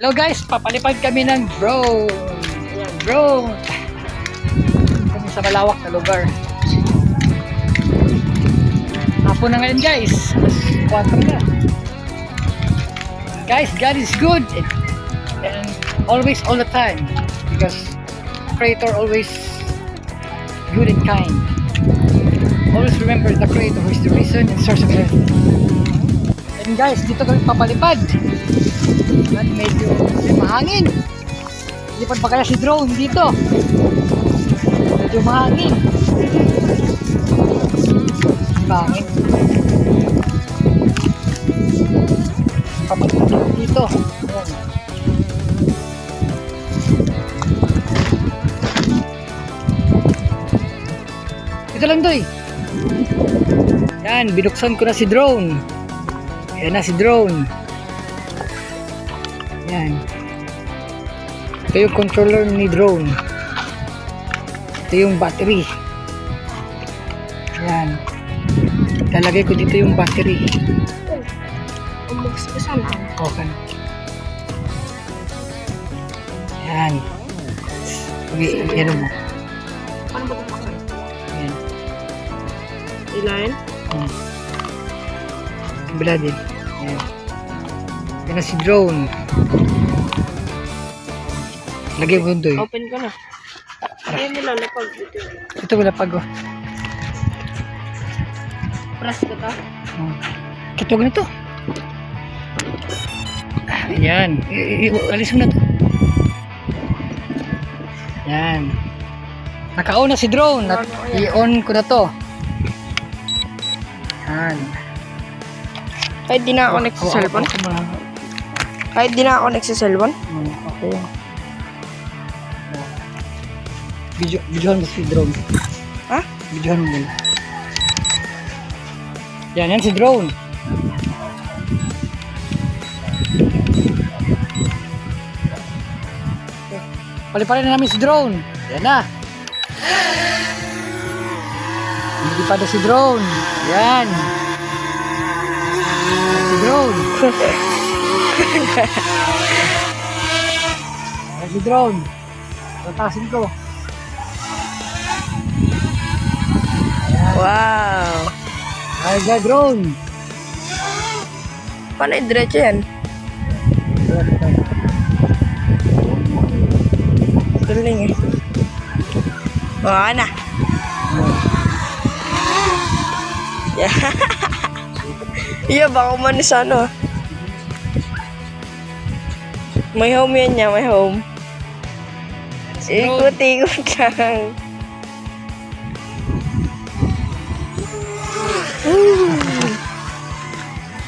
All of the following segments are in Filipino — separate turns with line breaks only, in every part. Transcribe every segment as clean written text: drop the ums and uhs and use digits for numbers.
Hello guys, papalipad kami ng drone. Ayan, drone. Kami sa malawak na lugar. Hapon na ngayon guys. 4 na. Guys, God is good and always all the time because Creator always good and kind. Always remember the Creator who is the reason and source of everything. And guys, dito kami papalipad. At medyo mahangin. Lipad pa kaya si drone dito? Medyo mahangin. Mahangin. Papalipad dito. Ayan. Ito lang doy. Yan, binuksan ko na si drone. Ayan na si drone. Yan. Ito yung controller ni drone. Ito yung battery. Yan. Lalagay ko dito yung battery. Okay. Yan. Okay, yan mo.
Paano ba ito pakay?
Yan.
Ilain?
Bila din. Yan. Yan na si drone. Lagay mo doon.
Open ko na. Ayun nilalapag dito.
Ito wala pag oh.
Press ko ta.
Kitog na to. Ayan. Alis mo na to. Yan. Naka-on na si drone. I-on ko na to. Yan.
Kahit di na ako sa cellphone? Kahit di na ako sa cellphone?
Okay. Videohan mo si drone.
Ha?
Videohan mo muna. Yan si drone. Paliparin na namin si drone. Yan na. Hindi pa na si drone. Yan. Si drone. Si drone. Tatasin ko. Yan.
Wow!
Ay, the drone.
Paano i-diretso yan? Galing eh. Baka na. Yeah. Iya, baka umanis ano. May home yan niya, may home. Ikot-ikot lang.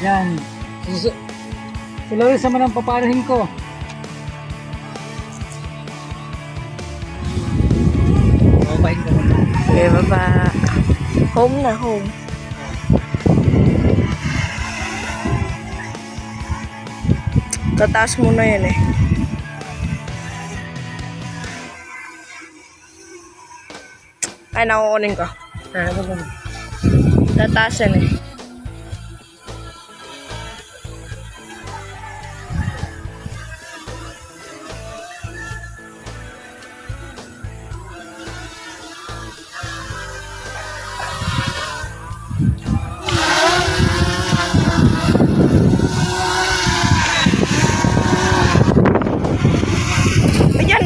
Yan. Si Loris naman ang paparahin ko. Babahin ko naman.
Okay, baba. Home na, home. Tataas muna yan eh. Ay, nakukunin ko. Tataas yan eh. Yan.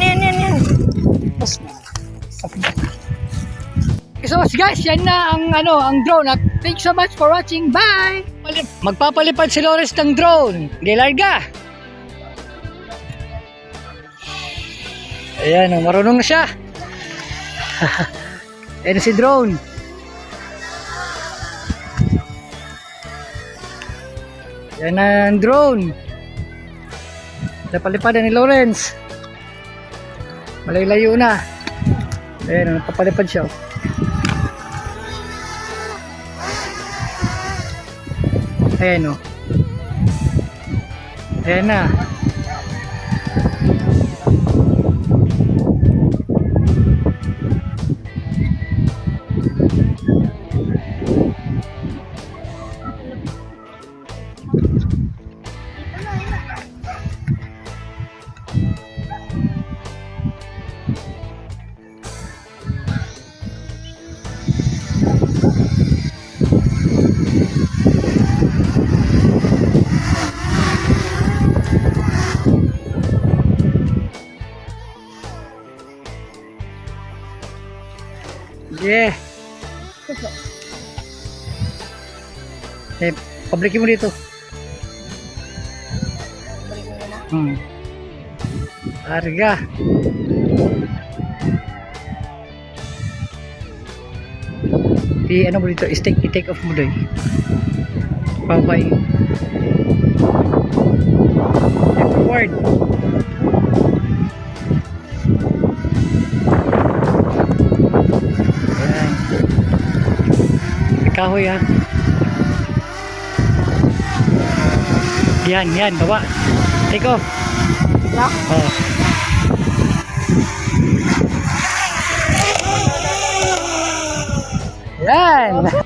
So guys, yan na ang drone. Thanks so much for watching. Bye! Magpapalipad si Loris ng drone. Hindi larga. Ayan, marunong na siya. Ayan si drone. Yan na ang drone. Napalipadan ni Lawrence. Malayo na. Ayan, napapalipad siya. Ayan o. Ayan na. Yeah. Eh, pablikin mo dito.
Balik mo na.
Arga. Ano mo dito? I-take off mo doy. Pabay. Forward. Ayan. May kahoy ha. Yan, baba. Take off.
Lock.
Oh. Yan.